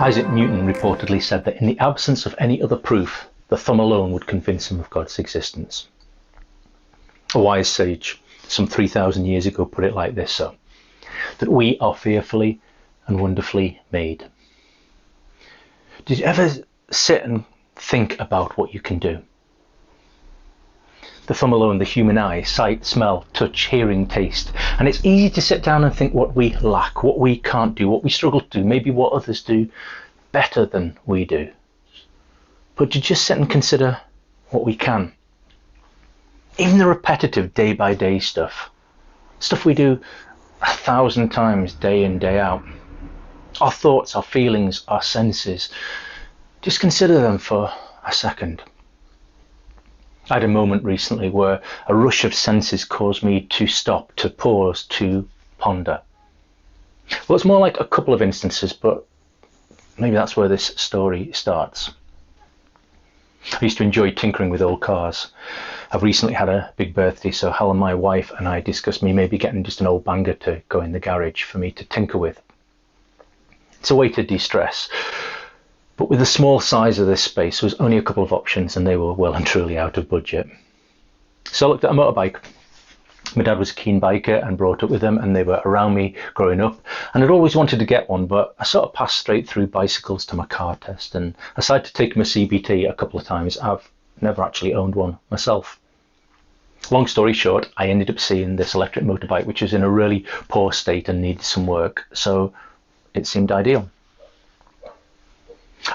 Isaac Newton reportedly said that in the absence of any other proof, the thumb alone would convince him of God's existence. A wise sage some 3,000 years ago put it like this, so that we are fearfully and wonderfully made. Did you ever sit and think about what you can do? The thumb alone, the human eye, sight, smell, touch, hearing, taste. And it's easy to sit down and think what we lack, what we can't do, what we struggle to do, maybe what others do better than we do. But to just sit and consider what we can. Even the repetitive day by day stuff we do 1,000 times day in, day out. Our thoughts, our feelings, our senses. Just consider them for a second. I had a moment recently where a rush of senses caused me to stop, to pause, to ponder. Well, it's more like a couple of instances, but maybe that's where this story starts. I used to enjoy tinkering with old cars. I've recently had a big birthday, so Helen, my wife, and I discussed me maybe getting just an old banger to go in the garage for me to tinker with. It's a way to de-stress. But with the small size of this space, there was only a couple of options, and they were well and truly out of budget. So I looked at a motorbike. My dad was a keen biker and brought up with him, and they were around me growing up. And I'd always wanted to get one, but I sort of passed straight through bicycles to my car test, and aside to take my CBT a couple of times, I've never actually owned one myself. Long story short, I ended up seeing this electric motorbike, which was in a really poor state and needed some work, so it seemed ideal.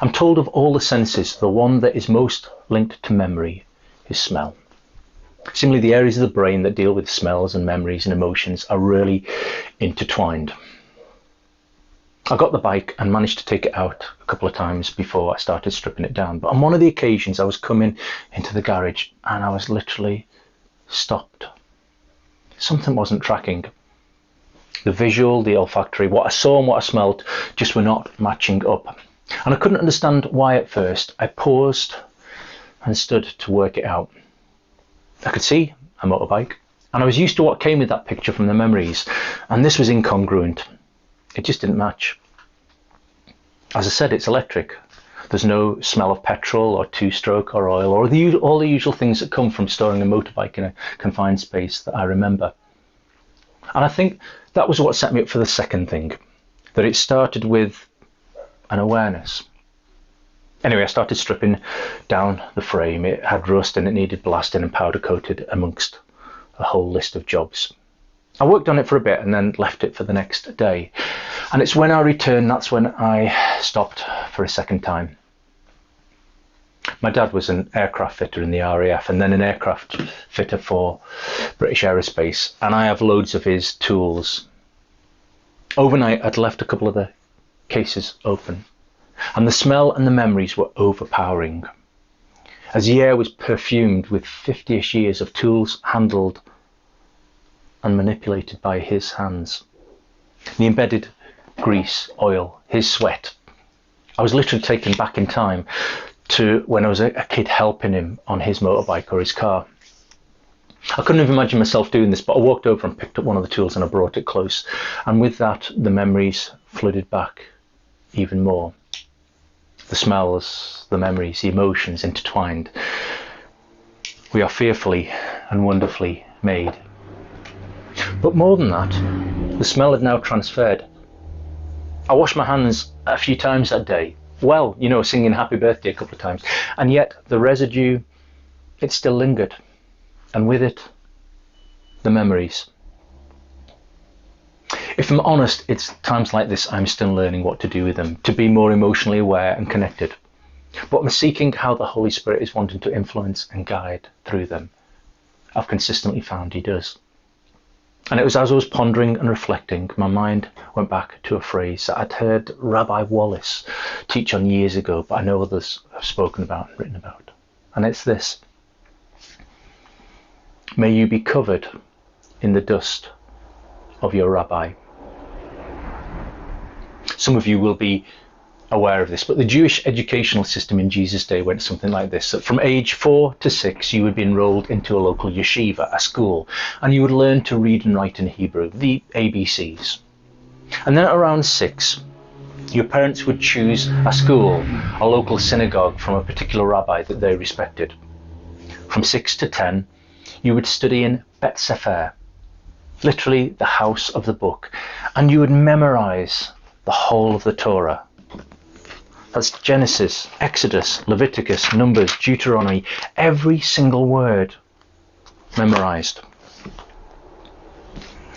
I'm told of all the senses, the one that is most linked to memory is smell. Seemingly the areas of the brain that deal with smells and memories and emotions are really intertwined. I got the bike and managed to take it out a couple of times before I started stripping it down. But on one of the occasions I was coming into the garage and I was literally stopped. Something wasn't tracking. The visual, the olfactory, what I saw and what I smelled just were not matching up. And I couldn't understand why at first. I paused and stood to work it out. I could see a motorbike, and I was used to what came with that picture from the memories, and this was incongruent. It just didn't match. As I said, it's electric. There's no smell of petrol or two-stroke or oil or all the usual things that come from storing a motorbike in a confined space that I remember. And I think that was what set me up for the second thing, that it started with an awareness. Anyway, I started stripping down the frame. It had rust and it needed blasting and powder coated amongst a whole list of jobs. I worked on it for a bit and then left it for the next day. And it's when I returned, that's when I stopped for a second time. My dad was an aircraft fitter in the RAF and then an aircraft fitter for British Aerospace, and I have loads of his tools. Overnight, I'd left a couple of the cases open, and the smell and the memories were overpowering, as the air was perfumed with 50-ish years of tools handled and manipulated by his hands. The embedded grease, oil, his sweat. I was literally taken back in time to when I was a kid helping him on his motorbike or his car. I couldn't have imagined myself doing this, but I walked over and picked up one of the tools and I brought it close, and with that the memories flooded back even more. The smells, the memories, the emotions intertwined. We are fearfully and wonderfully made. But more than that, the smell had now transferred. I washed my hands a few times that day. Well, singing happy birthday a couple of times. And yet the residue, it still lingered. And with it, the memories. If I'm honest, it's times like this I'm still learning what to do with them, to be more emotionally aware and connected. But I'm seeking how the Holy Spirit is wanting to influence and guide through them. I've consistently found he does. And it was as I was pondering and reflecting, my mind went back to a phrase that I'd heard Rabbi Wallace teach on years ago, but I know others have spoken about and written about. And it's this: may you be covered in the dust of your rabbi. Some of you will be aware of this, but the Jewish educational system in Jesus' day went something like this: that from age 4 to 6 you would be enrolled into a local yeshiva, a school, and you would learn to read and write in Hebrew, the ABCs. And then at around 6 Your parents would choose a school, a local synagogue from a particular rabbi that they respected. From 6 to 10, you would study in Bet Sefer, literally the house of the book, and you would memorize the whole of the Torah. That's Genesis, Exodus, Leviticus, Numbers, Deuteronomy, every single word memorized.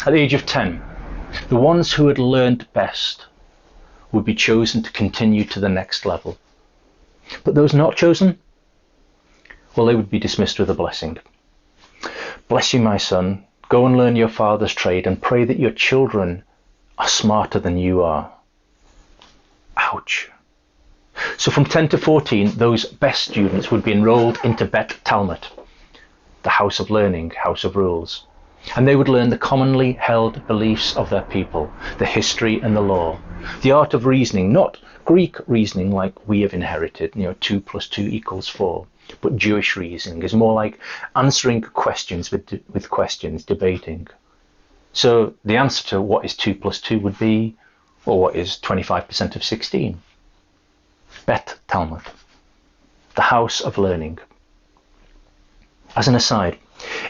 At the age of 10, the ones who had learned best would be chosen to continue to the next level. But those not chosen, well, they would be dismissed with a blessing. Bless you, my son. Go and learn your father's trade and pray that your children are smarter than you are. Ouch. So from 10 to 14, those best students would be enrolled into Bet Talmud, the house of learning, house of rules. And they would learn the commonly held beliefs of their people, the history and the law, the art of reasoning, not Greek reasoning like we have inherited, 2 plus 2 equals 4, but Jewish reasoning is more like answering questions with questions, debating. So the answer to what is 2 plus 2 would be, or what is 25% of 16? Bet Talmud, the house of learning. As an aside,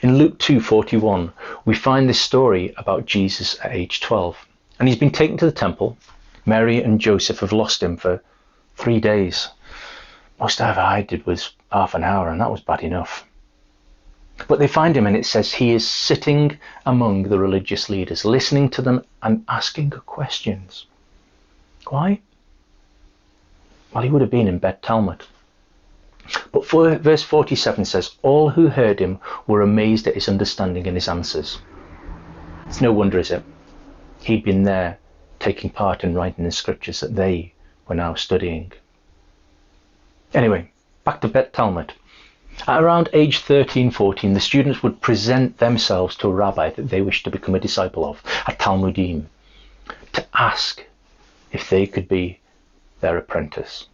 in Luke 2:41, we find this story about Jesus at age 12. And he's been taken to the temple. Mary and Joseph have lost him for 3 days. Most ever I did was half an hour, and that was bad enough. But they find him, and it says he is sitting among the religious leaders, listening to them and asking questions. Why? Well, he would have been in Bet Talmud. But verse 47 says, all who heard him were amazed at his understanding and his answers. It's no wonder, is it? He'd been there taking part in writing the scriptures that they were now studying. Anyway, back to Bet Talmud. At around age 13, 14, the students would present themselves to a rabbi that they wished to become a disciple of, a Talmudim, to ask if they could be their apprentice.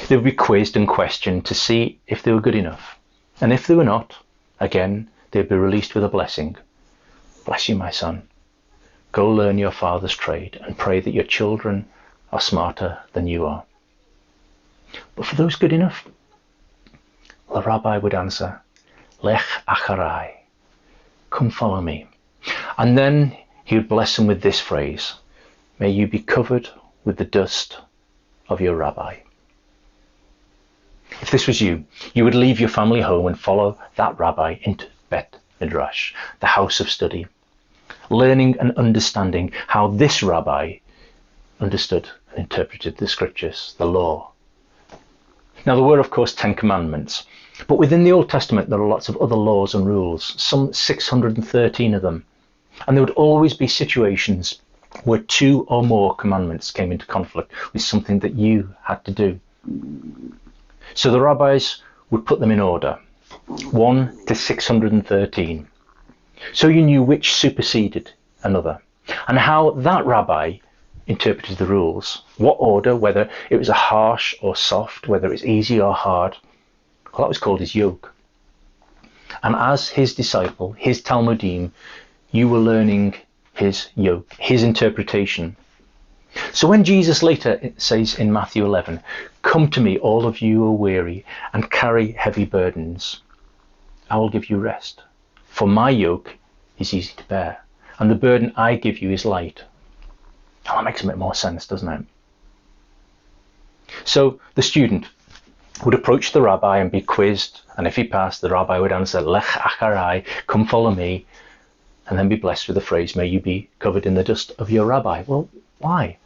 They would be quizzed and questioned to see if they were good enough. And if they were not, again, they'd be released with a blessing. Bless you, my son. Go learn your father's trade and pray that your children are smarter than you are. But for those good enough, the rabbi would answer, Lech acharai, come follow me. And then he would bless them with this phrase, may you be covered with the dust of your rabbi. If this was you, you would leave your family home and follow that rabbi into Bet Midrash, the house of study, learning and understanding how this rabbi understood and interpreted the scriptures, the law. Now there were, of course, 10 commandments, but within the Old Testament there are lots of other laws and rules, some 613 of them, and there would always be situations where 2 or more commandments came into conflict with something that you had to do. So the rabbis would put them in order, 1 to 613. So you knew which superseded another, and how that rabbi interpreted the rules, what order, whether it was a harsh or soft, whether it was easy or hard. Well, that was called his yoke. And as his disciple, his Talmudim, you were learning his yoke, his interpretation. So when Jesus later says in Matthew 11, come to me, all of you who are weary and carry heavy burdens, I will give you rest. For my yoke is easy to bear, and the burden I give you is light. Now that makes a bit more sense, doesn't it? So the student would approach the rabbi and be quizzed, and if he passed, the rabbi would answer, Lech acharai, come follow me, and then be blessed with the phrase, may you be covered in the dust of your rabbi. Well, why?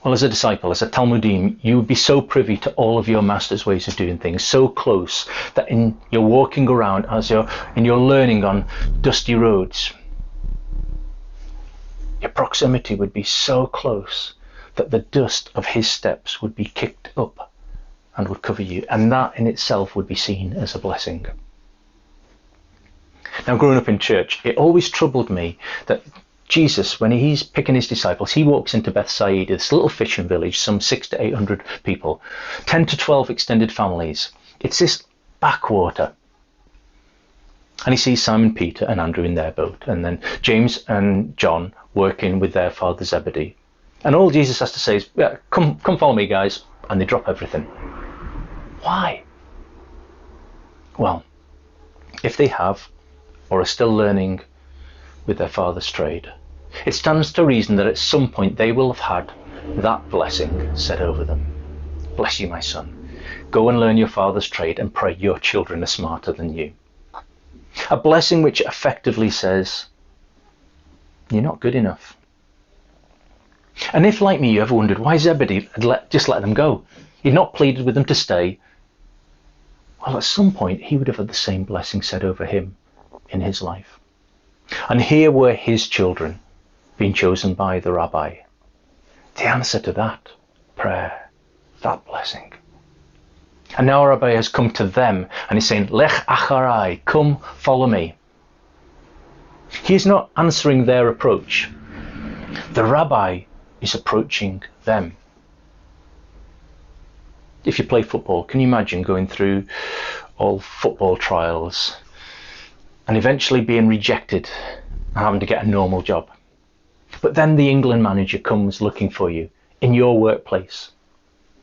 Well, as a disciple, as a Talmudim, you would be so privy to all of your master's ways of doing things, so close that in your walking around, as in your learning on dusty roads, your proximity would be so close that the dust of his steps would be kicked up and would cover you, and that in itself would be seen as a blessing. Now, growing up in church, it always troubled me that Jesus, when he's picking his disciples, he walks into Bethsaida, this little fishing village, some 600 to 800 people, 10 to 12 extended families. It's this backwater. And he sees Simon Peter and Andrew in their boat, and then James and John working with their father Zebedee. And all Jesus has to say is, yeah, come follow me, guys. And they drop everything. Why? Well, if they have, or are still learning with their father's trade, it stands to reason that at some point they will have had that blessing said over them. Bless you, my son. Go and learn your father's trade and pray your children are smarter than you. A blessing which effectively says, you're not good enough. And if, like me, you ever wondered why Zebedee had just let them go, he'd not pleaded with them to stay, well, at some point he would have had the same blessing said over him in his life. And here were his children being chosen by the rabbi. The answer to that prayer, that blessing. And now our rabbi has come to them and he's saying, Lech acharai, come follow me. He's not answering their approach. The rabbi is approaching them. If you play football, can you imagine going through all football trials and eventually being rejected and having to get a normal job? But then the England manager comes looking for you in your workplace,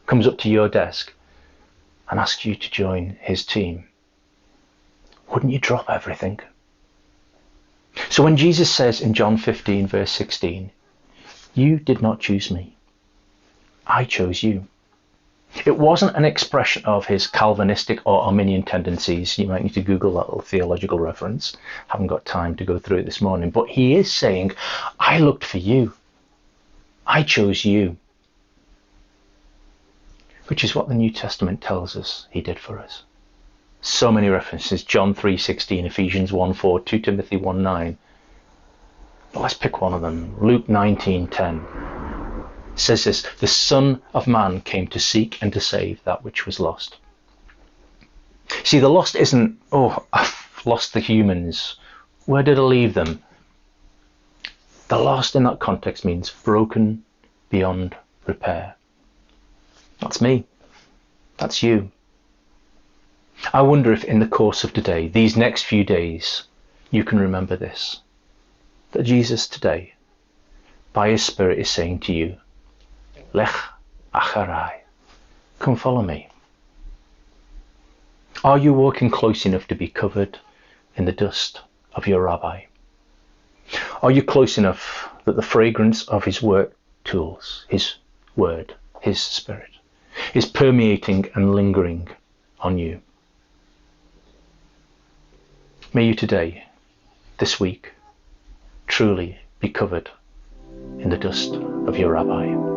comes up to your desk and asks you to join his team. Wouldn't you drop everything? So when Jesus says in John 15 verse 16, you did not choose me, I chose you. It wasn't an expression of his Calvinistic or Arminian tendencies. You might need to Google that little theological reference. Haven't got time to go through it this morning. But he is saying, I looked for you. I chose you. Which is what the New Testament tells us he did for us. So many references. John 3:16, Ephesians 1:4, 2 Timothy 1:9. But let's pick one of them. Luke 19:10. Says this, the Son of Man came to seek and to save that which was lost. See, the lost isn't, oh, I've lost the humans. Where did I leave them? The lost in that context means broken beyond repair. That's me. That's you. I wonder if in the course of today, these next few days, you can remember this. That Jesus today, by his Spirit, is saying to you, Lech acharai, come follow me. Are you walking close enough to be covered in the dust of your rabbi? Are you close enough that the fragrance of his work tools, his word, his Spirit, is permeating and lingering on you? May you today, this week, truly be covered in the dust of your rabbi.